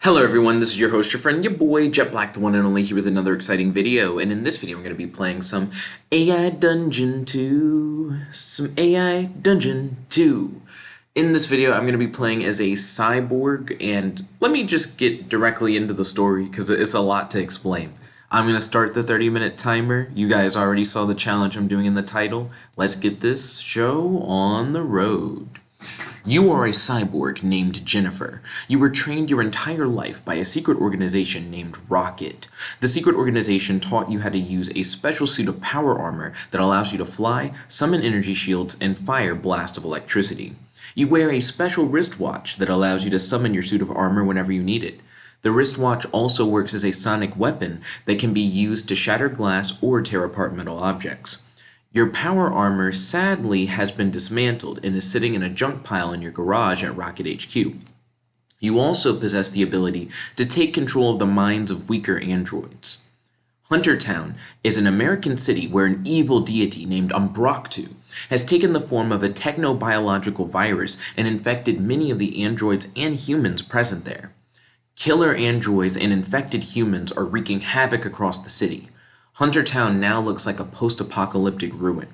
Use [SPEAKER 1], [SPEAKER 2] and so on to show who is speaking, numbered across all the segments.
[SPEAKER 1] Hello everyone, this is your host, your friend, your boy, Jet Black, the one and only, here with another exciting video. And in this video, I'm going to be playing some AI Dungeon 2. In this video, I'm going to be playing as a cyborg, and let me just get directly into the story, because it's a lot to explain. I'm going to start the 30-minute timer. You guys already saw the challenge I'm doing in the title. Let's get this show on the road. You are a cyborg named Jennifer. You were trained your entire life by a secret organization named R.O.C.K.E.T. The secret organization taught you how to use a special suit of power armor that allows you to fly, summon energy shields, and fire blasts of electricity. You wear a special wristwatch that allows you to summon your suit of armor whenever you need it. The wristwatch also works as a sonic weapon that can be used to shatter glass or tear apart metal objects. Your power armor sadly has been dismantled and is sitting in a junk pile in your garage at R.O.C.K.E.T HQ. You also possess the ability to take control of the minds of weaker androids. Huntertown is an American city where an evil deity named Umbrocktu has taken the form of a technobiological virus and infected many of the androids and humans present there. Killer androids and infected humans are wreaking havoc across the city. Huntertown now looks like a post-apocalyptic ruin.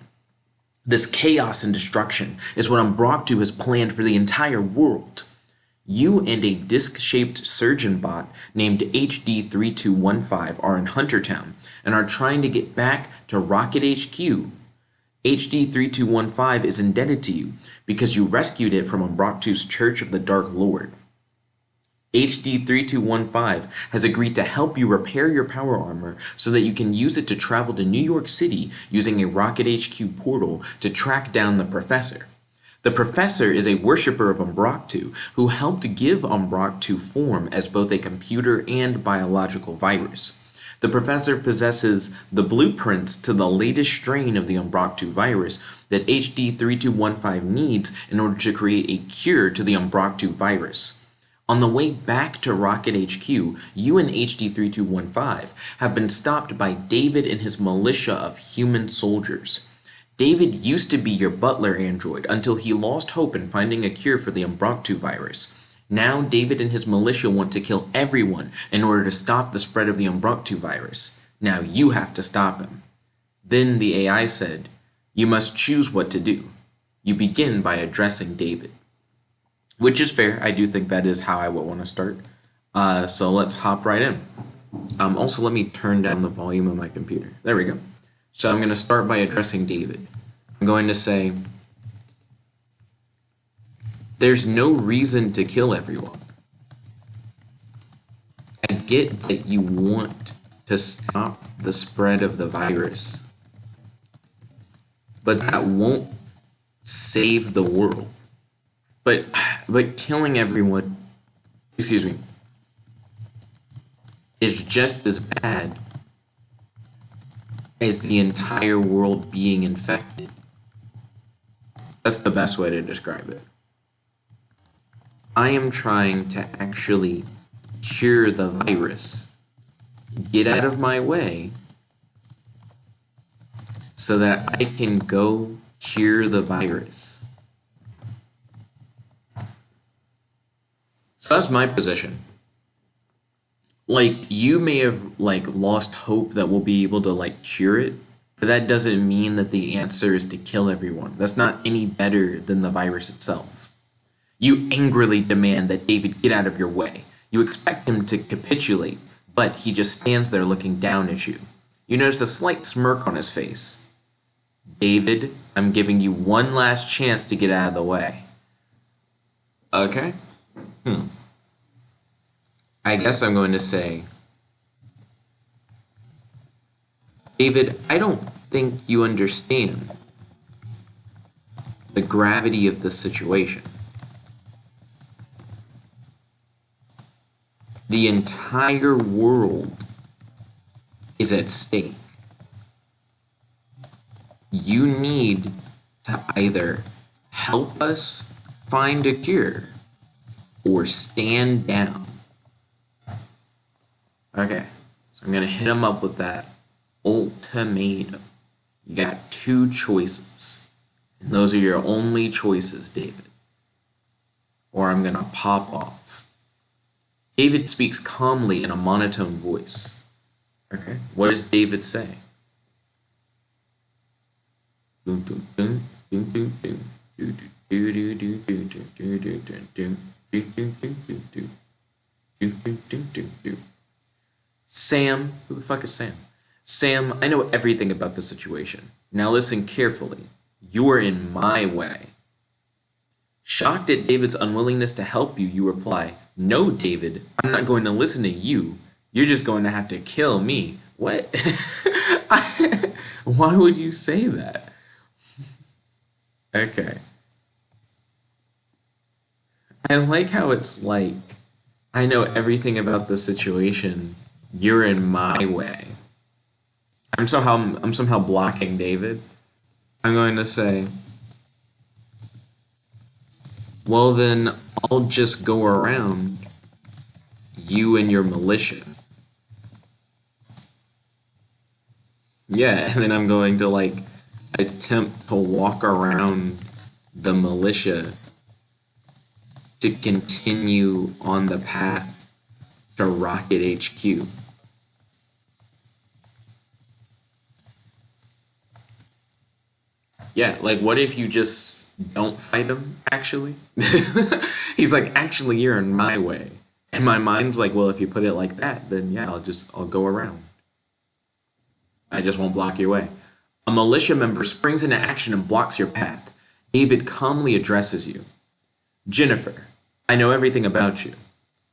[SPEAKER 1] This chaos and destruction is what Umbrocktu has planned for the entire world. You and a disc-shaped surgeon bot named HD3215 are in Huntertown and are trying to get back to R.O.C.K.E.T HQ. HD3215 is indebted to you because you rescued it from Umbrocktu's Church of the Dark Lord. HD3215 has agreed to help you repair your power armor so that you can use it to travel to New York City using a R.O.C.K.E.T HQ portal to track down the Professor. The Professor is a worshipper of Umbrocktu who helped give Umbrocktu form as both a computer and biological virus. The Professor possesses the blueprints to the latest strain of the Umbrocktu virus that HD3215 needs in order to create a cure to the Umbrocktu virus. On the way back to R.O.C.K.E.T HQ, you and HD3215 have been stopped by David and his militia of human soldiers. David used to be your butler android until he lost hope in finding a cure for the Umbrocktu virus. Now David and his militia want to kill everyone in order to stop the spread of the Umbrocktu virus. Now you have to stop him. Then the AI said, "You must choose what to do." You begin by addressing David. Which is fair. I do think that is how I would want to start. So let's hop right in. Also, let me turn down the volume of my computer. There we go. So I'm going to start by addressing David. I'm going to say, there's no reason to kill everyone. I get that you want to stop the spread of the virus, but that won't save the world. But killing everyone, is just as bad as the entire world being infected. That's the best way to describe it. I am trying to actually cure the virus. Get out of my way so that I can go cure the virus. So that's my position. You may have lost hope that we'll be able to cure it, but that doesn't mean that the answer is to kill everyone. That's not any better than the virus itself. You angrily demand that David get out of your way. You expect him to capitulate, but he just stands there looking down at you. You notice a slight smirk on his face. David, I'm giving you one last chance to get out of the way. Okay. I guess I'm going to say, David, I don't think you understand the gravity of the situation. The entire world is at stake. You need to either help us find a cure or stand down. Okay, so I'm going to hit him up with that ultimatum. You got two choices. And those are your only choices, David. Or I'm going to pop off. David speaks calmly in a monotone voice. Okay. What does David say? Dun, dun, dun, dun, dun, dun. Do, do, do, do, do, do, do, do, do, do. Do, do, do, do, do. Do, do, do, do, do. Sam, who the fuck is Sam? Sam, I know everything about the situation. Now listen carefully. You are in my way. Shocked at David's unwillingness to help you, you reply, "No, David, I'm not going to listen to you. You're just going to have to kill me." What? Why would you say that? Okay. I like how it's like, I know everything about the situation. You're in my way. I'm somehow blocking David. I'm going to say, well then I'll just go around you and your militia. Yeah, and then I'm going to like attempt to walk around the militia to continue on the path to Rocket HQ. Yeah, like what if you just don't fight him, actually? He's like, actually, you're in my way. And my mind's like, well, if you put it like that, then yeah, I'll go around. I just won't block your way. A militia member springs into action and blocks your path. David calmly addresses you. Jennifer, I know everything about you.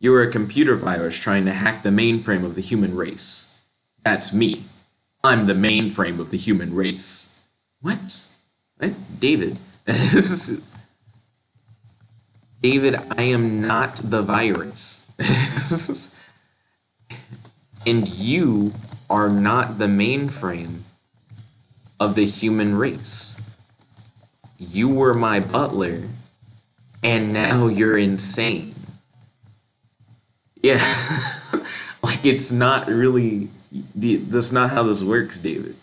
[SPEAKER 1] You are a computer virus trying to hack the mainframe of the human race. That's me. I'm the mainframe of the human race. What? What? David. David, I am not the virus. And you are not the mainframe of the human race. You were my butler, and now you're insane. Yeah. Like, it's not really. That's not how this works, David.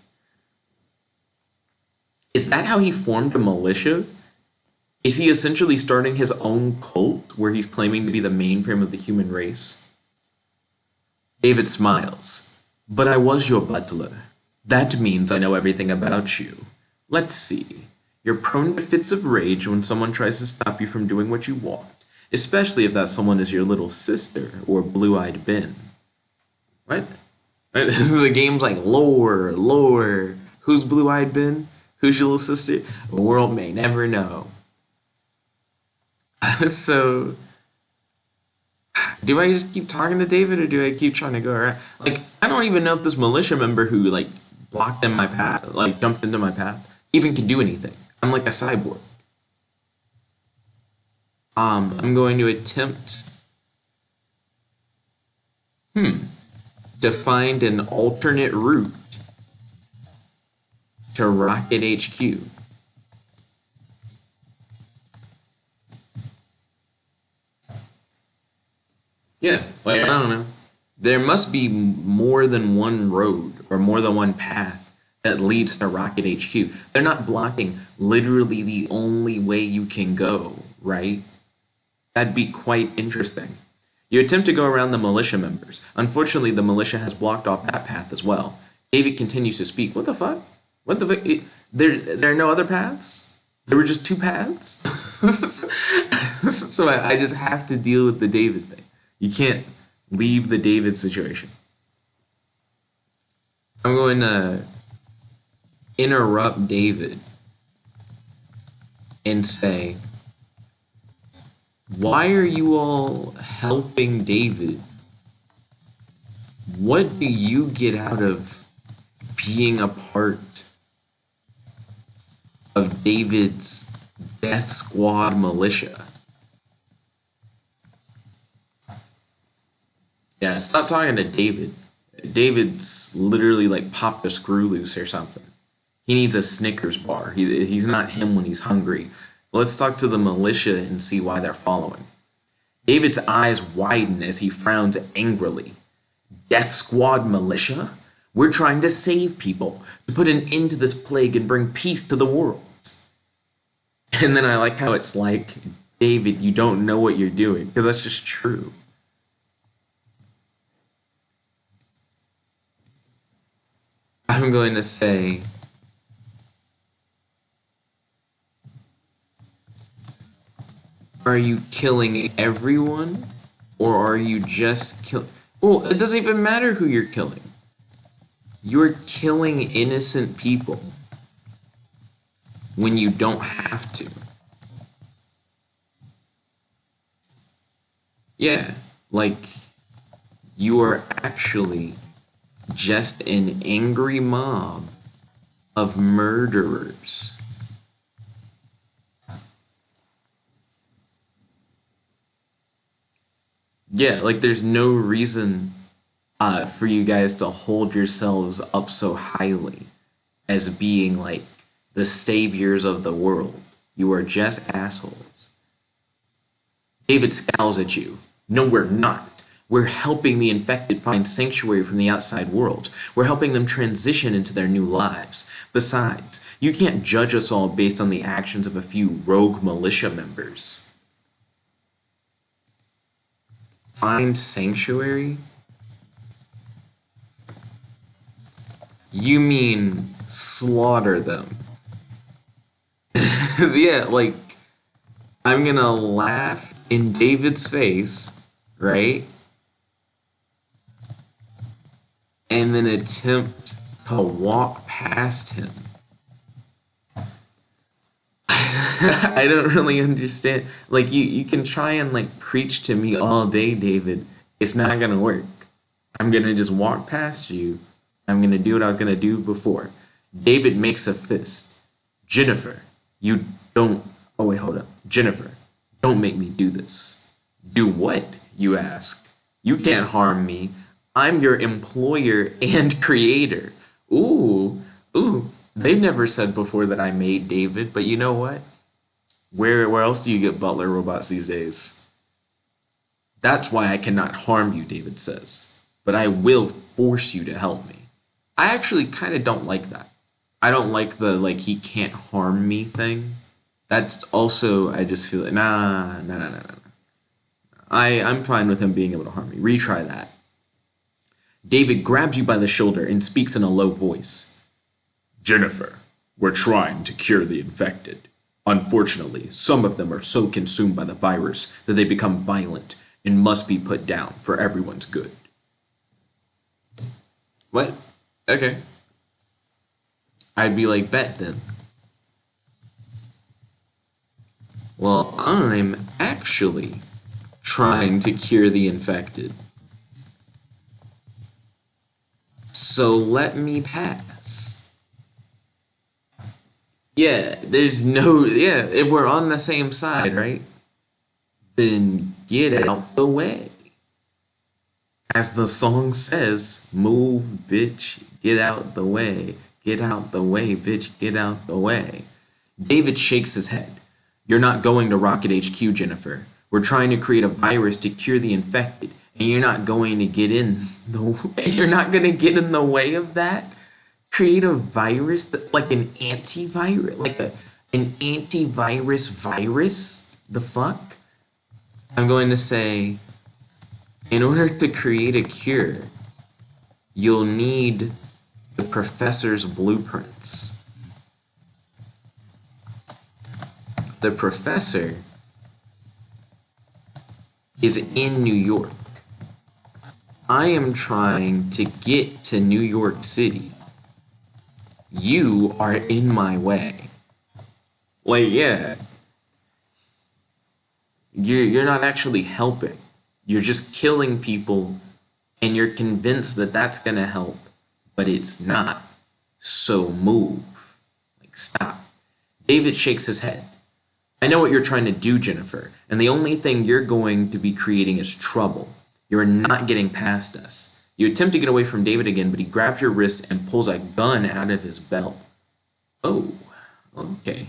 [SPEAKER 1] Is that how he formed a militia? Is he essentially starting his own cult where he's claiming to be the mainframe of the human race? David smiles. But I was your butler. That means I know everything about you. Let's see. You're prone to fits of rage when someone tries to stop you from doing what you want, especially if that someone is your little sister or blue-eyed Ben. What? The game's like, lore, lore. Who's blue-eyed Ben? Who's your little sister? The world may never know. So, do I just keep talking to David or do I keep trying to go around? Like, I don't even know if this militia member who, like, blocked in my path, like, jumped into my path, even can do anything. I'm like a cyborg. I'm going to attempt, to find an alternate route to Rocket HQ. Yeah, like, I don't know. There must be more than one road or more than one path that leads to Rocket HQ. They're not blocking literally the only way you can go, right? That'd be quite interesting. You attempt to go around the militia members. Unfortunately, the militia has blocked off that path as well. David continues to speak. What the fuck? What the fuck? There are no other paths? There were just two paths? So I just have to deal with the David thing. You can't leave the David situation. I'm going to interrupt David and say, why are you all helping David? What do you get out of being a part of David's Death Squad militia? Yeah, stop talking to David. David's literally like popped a screw loose or something. He needs a Snickers bar. He's not him when he's hungry. Let's talk to the militia and see why they're following. David's eyes widen as he frowns angrily. Death Squad militia? We're trying to save people, to put an end to this plague and bring peace to the world. And then I like how it's like, David, you don't know what you're doing, because that's just true. I'm going to say, are you killing everyone? Or are you just killing... Well, it doesn't even matter who you're killing. You're killing innocent people when you don't have to. Yeah, like, you are actually just an angry mob of murderers. Yeah, like, there's no reason for you guys to hold yourselves up so highly as being, like, the saviors of the world. You are just assholes. David scowls at you. No, we're not. We're helping the infected find sanctuary from the outside world. We're helping them transition into their new lives. Besides, you can't judge us all based on the actions of a few rogue militia members. Find sanctuary? You mean slaughter them? Yeah, like, I'm gonna laugh in David's face, right? And then attempt to walk past him. I don't really understand. Like, you can try and, like, preach to me all day, David. It's not gonna work. I'm gonna just walk past you. I'm gonna do what I was gonna do before. David makes a fist. Jennifer, you don't... Oh, wait, hold up. Jennifer, don't make me do this. Do what, you ask? You can't harm me. I'm your employer and creator. Ooh, they've never said before that I made David, but you know what? Where else do you get butler robots these days? That's why I cannot harm you, David says. But I will force you to help me. I actually kind of don't like that. I don't like the, like, he can't harm me thing. That's also, I just feel like, nah. I'm fine with him being able to harm me. Retry that. David grabs you by the shoulder and speaks in a low voice. Jennifer, we're trying to cure the infected. Unfortunately, some of them are so consumed by the virus that they become violent and must be put down for everyone's good. What? Okay. I'd be like, bet then. Well, I'm actually trying to cure the infected. So let me pass. Yeah, there's no... Yeah, if we're on the same side, right? Then get out the way. As the song says, move, bitch, get out the way. Get out the way, bitch, get out the way. David shakes his head. You're not going to R.O.C.K.E.T HQ, Jennifer. We're trying to create a virus to cure the infected, and you're not going to get in the way. You're not going to get in the way of that? Create a virus, like an antivirus, like an antivirus virus? The fuck? I'm going to say, in order to create a cure, you'll need the professor's blueprints. The professor is in New York. I am trying to get to New York City. You are in my way. Like, yeah. You're not actually helping. You're just killing people, and you're convinced that that's gonna help, but it's not. So move. Like, stop. David shakes his head. I know what you're trying to do, Jennifer, and the only thing you're going to be creating is trouble. You're not getting past us. You attempt to get away from David again, but he grabs your wrist and pulls a gun out of his belt. Oh, okay.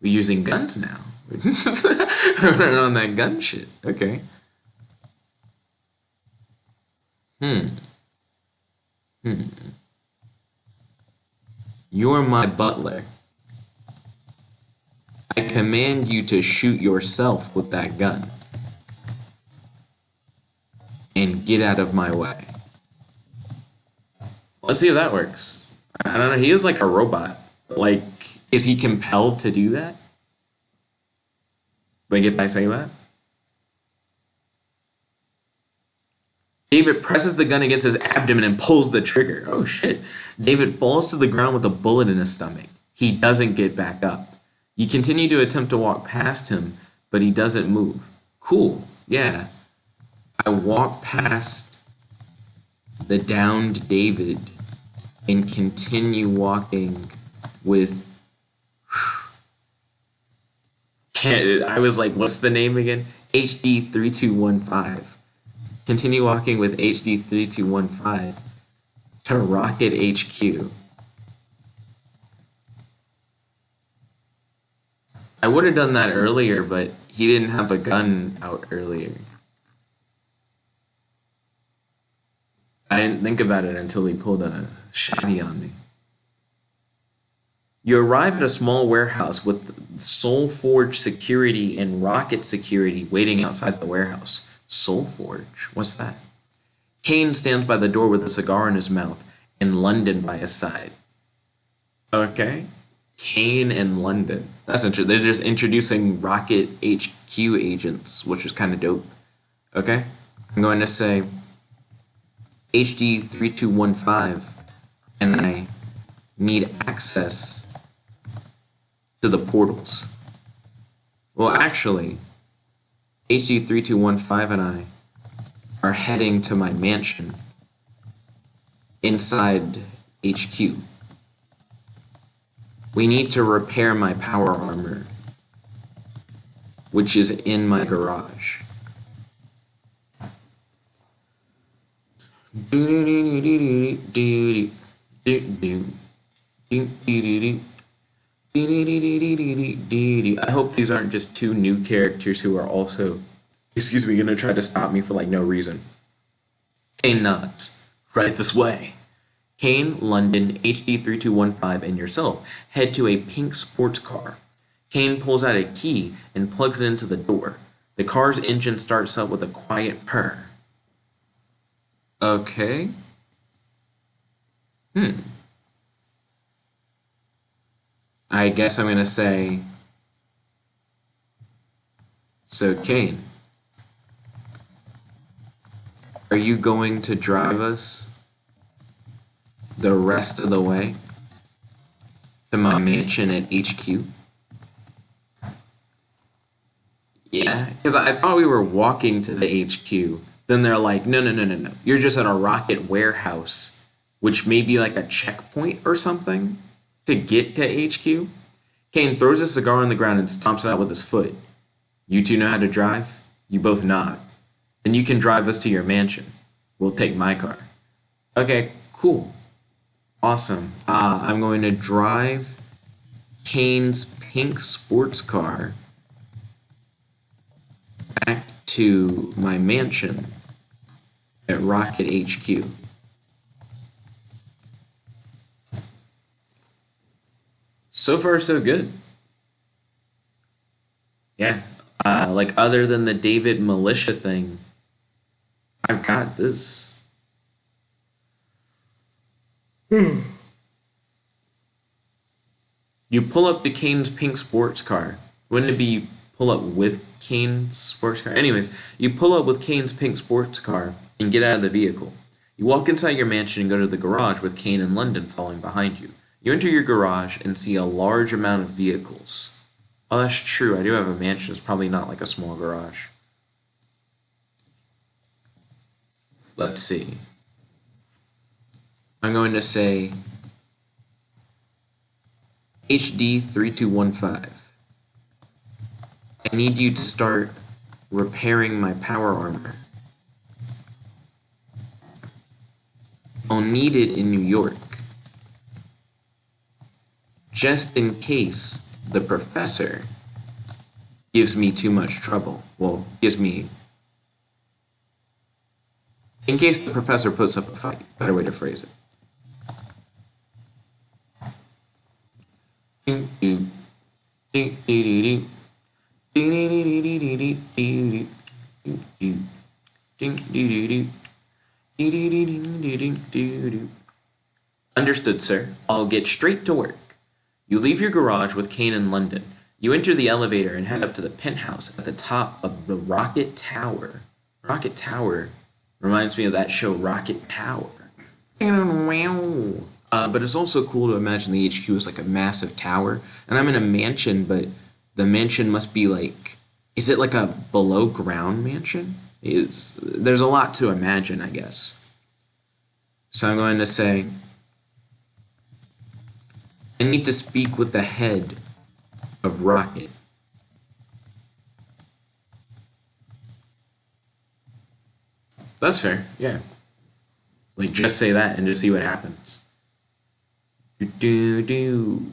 [SPEAKER 1] We're using guns now. We're on that gun shit. Okay. You're my butler. I command you to shoot yourself with that gun. And get out of my way. Let's see if that works. I don't know. He is like a robot. Like, is he compelled to do that? Like, if I say that? David presses the gun against his abdomen and pulls the trigger. Oh shit. David falls to the ground with a bullet in his stomach. He doesn't get back up. You continue to attempt to walk past him, but he doesn't move. Cool. Yeah. I walk past the downed David and continue walking with. I was like, what's the name again? HD3215. Continue walking with HD3215 to Rocket HQ. I would have done that earlier, but he didn't have a gun out earlier. I didn't think about it until he pulled a shotty on me. You arrive at a small warehouse with Soulforge security and Rocket security waiting outside the warehouse. Soulforge? What's that? Kane stands by the door with a cigar in his mouth and London by his side. Okay. Kane and London. That's interesting. They're just introducing Rocket HQ agents, which is kind of dope. Okay. I'm going to say HD3215 and I need access to the portals. Well, actually, HD3215 and I are heading to my mansion inside HQ. We need to repair my power armor, which is in my garage. I hope these aren't just two new characters who are also, gonna try to stop me for like no reason. Kane nods. Right this way. Kane, London, HD3215, and yourself head to a pink sports car. Kane pulls out a key and plugs it into the door. The car's engine starts up with a quiet purr. Okay. I guess I'm gonna say, so Kane, are you going to drive us the rest of the way to my mansion at HQ? Yeah, because I thought we were walking to the HQ. Then they're like, no. You're just at a rocket warehouse, which may be like a checkpoint or something to get to HQ. Kane throws a cigar on the ground and stomps it out with his foot. You two know how to drive? You both nod. Then you can drive us to your mansion. We'll take my car. Okay, cool. Awesome. I'm going to drive Kane's pink sports car back to my mansion at Rocket HQ. So far, so good. Yeah. Like, other than the David Militia thing, I've got this. You pull up to Kane's pink sports car. Wouldn't it be you pull up with Kane's sports car? Anyways, you pull up with Kane's pink sports car and get out of the vehicle. You walk inside your mansion and go to the garage with Kane and London following behind you. You enter your garage and see a large amount of vehicles. Oh, that's true. I do have a mansion. It's probably not like a small garage. Let's see. I'm going to say HD3215. I need you to start repairing my power armor. I'll need it in New York. Just in case the professor gives me too much trouble. Well, gives me... In case the professor puts up a fight. Better way to phrase it. Understood, sir. I'll get straight to work. You leave your garage with Kane in London. You enter the elevator and head up to the penthouse at the top of the Rocket Tower. Rocket Tower reminds me of that show, Rocket Power. But it's also cool to imagine the HQ is like a massive tower. And I'm in a mansion, but the mansion must be like, is it like a below ground mansion? There's a lot to imagine, I guess. So I'm going to say, I need to speak with the head of R.O.C.K.E.T. That's fair, yeah. Like, just say that and just see what happens. Do do do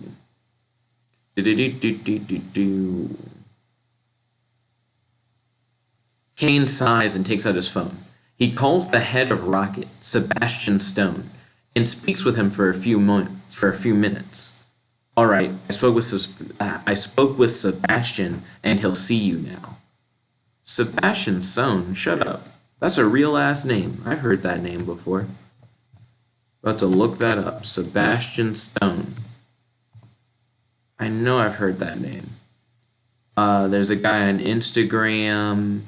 [SPEAKER 1] do do do do do do. Kane sighs and takes out his phone. He calls the head of R.O.C.K.E.T, Sebastian Stone, and speaks with him for a few minutes. All right, I spoke with Sebastian, and he'll see you now. Sebastian Stone, shut up. That's a real ass name. I've heard that name before. About to look that up. Sebastian Stone. I know I've heard that name. There's a guy on Instagram.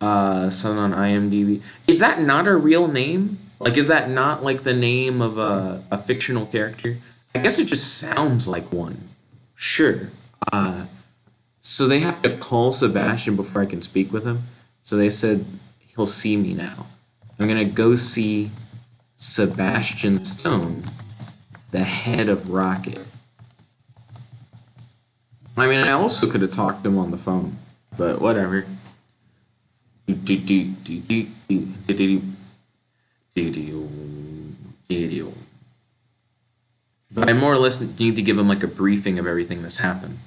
[SPEAKER 1] Someone on IMDb. Is that not a real name? Like, is that not like the name of a fictional character? I guess it just sounds like one. Sure. So they have to call Sebastian before I can speak with him. So they said he'll see me now. I'm gonna go see Sebastian Stone, the head of R.O.C.K.E.T. I mean, I also could have talked to him on the phone, but whatever. But I more or less need to give him like a briefing of everything that's happened.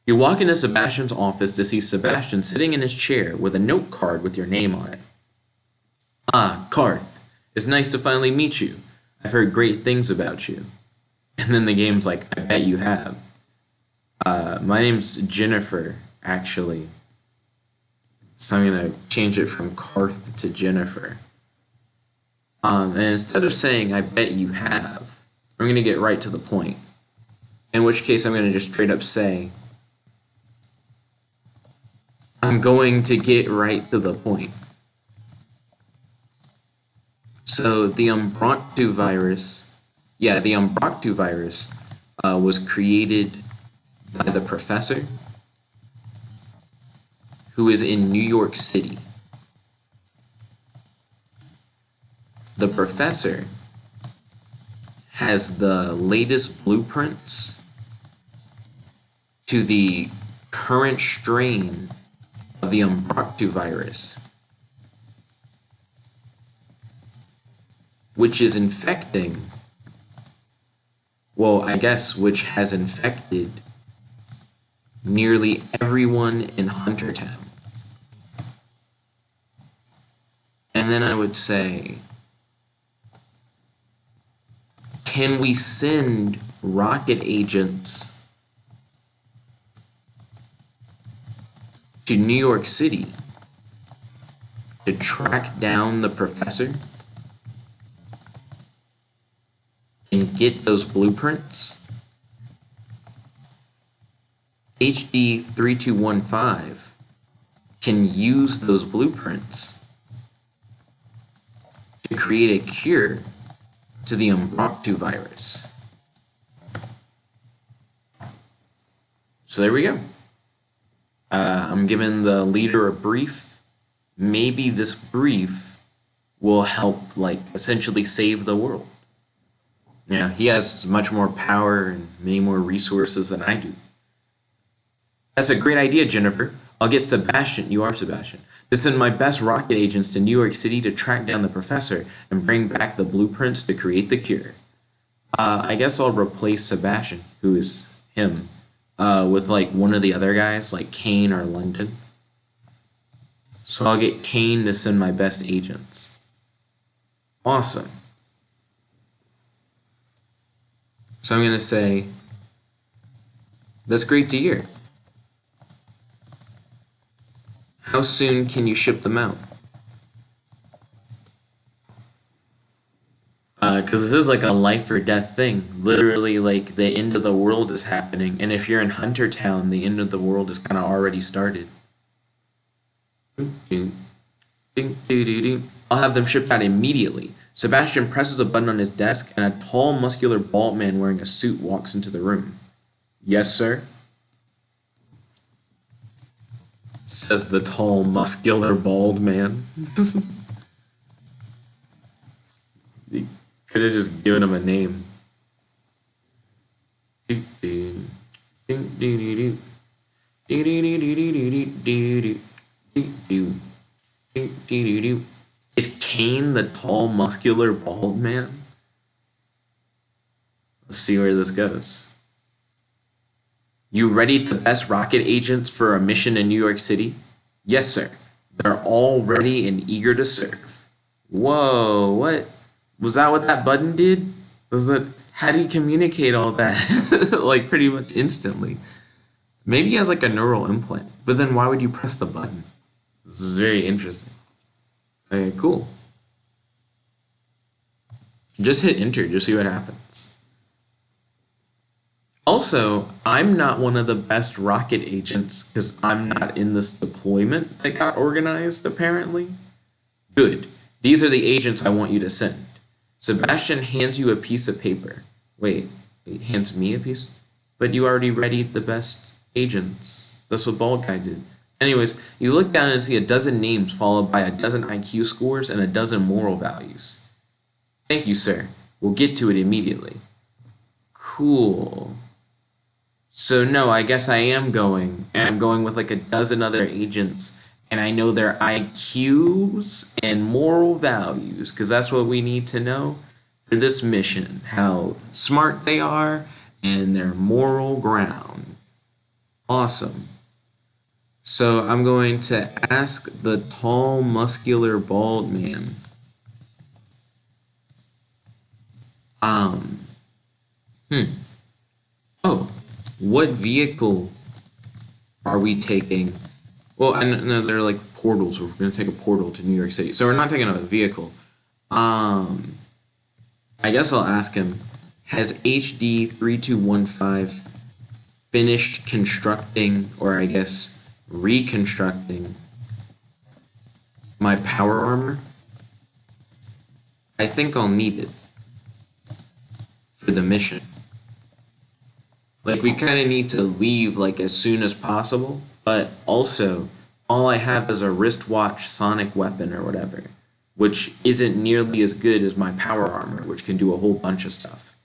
[SPEAKER 1] You walk into Sebastian's office to see Sebastian sitting in his chair with a note card with your name on it. Ah, Karth, it's nice to finally meet you. I've heard great things about you. And then the game's like, I bet you have. My name's Jennifer, actually. So I'm going to change it from Karth to Jennifer. And instead of saying, I bet you have, I'm going to get right to the point. In which case I'm going to just straight up say, I'm going to get right to the point. So the Umbrocktu virus, was created by the professor who is in New York City. The professor has the latest blueprints to the current strain of the Umbrocktu virus, which is infecting, which has infected nearly everyone in Huntertown. And then I would say, can we send rocket agents to New York City to track down the professor and get those blueprints? HD 3215 can use those blueprints to create a cure to the Umbrocktu virus. So there we go. I'm giving the leader a brief. Maybe this brief will help, like, essentially save the world. Yeah, he has much more power and many more resources than I do. That's a great idea, Jennifer. I'll get Sebastian, you are Sebastian, to send my best rocket agents to New York City to track down the professor and bring back the blueprints to create the cure. I guess I'll replace Sebastian, who is him, with like one of the other guys, like Kane or London. So I'll get Kane to send my best agents. Awesome. So I'm going to say, that's great to hear. How soon can you ship them out? Because this is like a life or death thing. Literally, like the end of the world is happening, and if you're in Hunter Town, the end of the world is kind of already started. I'll have them shipped out immediately. Sebastian presses a button on his desk, and a tall, muscular, bald man wearing a suit walks into the room. Yes, sir, says the tall, muscular, bald man. You could have just given him a name. Is Kane the tall, muscular, bald man? Let's see where this goes. You readied the best rocket agents for a mission in New York City? Yes, sir. They're all ready and eager to serve. Whoa, what? Was that what that button did? Was that, how do you communicate all that? Like pretty much instantly. Maybe he has like a neural implant, but then why would you press the button? This is very interesting. Okay, cool. Just hit enter, just see what happens. Also, I'm not one of the best rocket agents because I'm not in this deployment that got organized, apparently. Good. These are the agents I want you to send. Sebastian hands you a piece of paper. Wait, he hands me a piece? But you already readied the best agents. That's what Bald Guy did. Anyways, you look down and see a dozen names followed by a dozen IQ scores and a dozen moral values. Thank you, sir. We'll get to it immediately. Cool. So no, I guess I am going, and I'm going with like a dozen other agents, and I know their IQs and moral values, because that's what we need to know for this mission, how smart they are and their moral ground. Awesome. So I'm going to ask the tall, muscular, bald man. Oh, what vehicle are we taking? Well, I know they're like portals. We're going to take a portal to New York City. So we're not taking a vehicle. I guess I'll ask him, has HD 3215 finished constructing, or I guess reconstructing my power armor? I think I'll need it for the mission. Like, we kind of need to leave, like, as soon as possible, but also, all I have is a wristwatch sonic weapon or whatever, which isn't nearly as good as my power armor, which can do a whole bunch of stuff.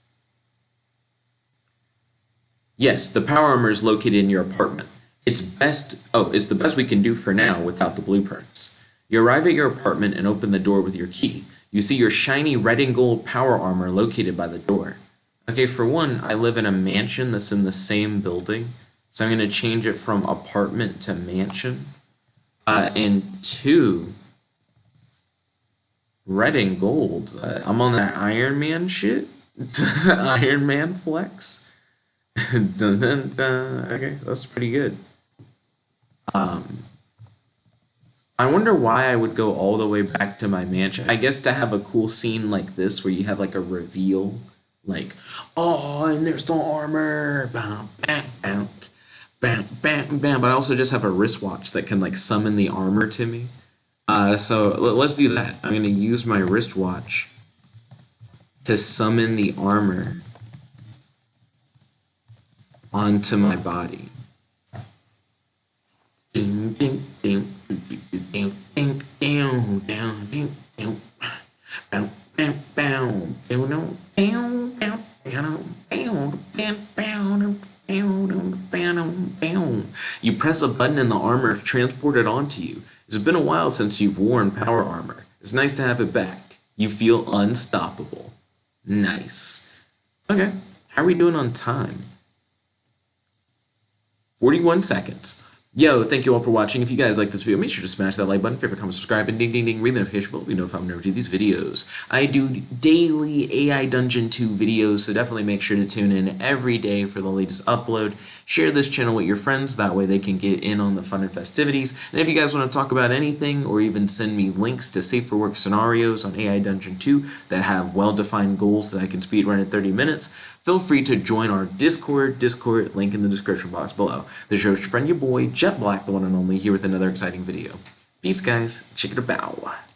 [SPEAKER 1] Yes, the power armor is located in your apartment. It's the best we can do for now without the blueprints. You arrive at your apartment and open the door with your key. You see your shiny red and gold power armor located by the door. Okay, for one, I live in a mansion that's in the same building, so I'm going to change it from apartment to mansion. And two, red and gold. I'm on that Iron Man shit. Iron Man flex. Dun, dun, dun. Okay, that's pretty good. I wonder why I would go all the way back to my mansion. I guess to have a cool scene like this where you have like a reveal. Like, oh, and there's the armor. Bam, bam, bam, bam, bam, bam. But I also just have a wristwatch that can like summon the armor to me. So let's do that. I'm gonna use my wristwatch to summon the armor onto my body. You press a button and the armor is transported onto you. It's been a while since you've worn power armor. It's nice to have it back. You feel unstoppable. Nice. Okay, how are we doing on time? 41 seconds. Yo, thank you all for watching. If you guys like this video, make sure to smash that like button, favorite, comment, subscribe, and ding ding ding, ring the notification bell. You know if I'm never do these videos. I do daily AI Dungeon 2 videos, so definitely make sure to tune in every day for the latest upload. Share this channel with your friends, that way they can get in on the fun and festivities. And if you guys want to talk about anything, or even send me links to safe for work scenarios on AI Dungeon 2 that have well-defined goals that I can speedrun in 30 minutes, feel free to join our Discord, link in the description box below. This is your friend, your boy, Jet Black, the one and only, here with another exciting video. Peace, guys. Check it about.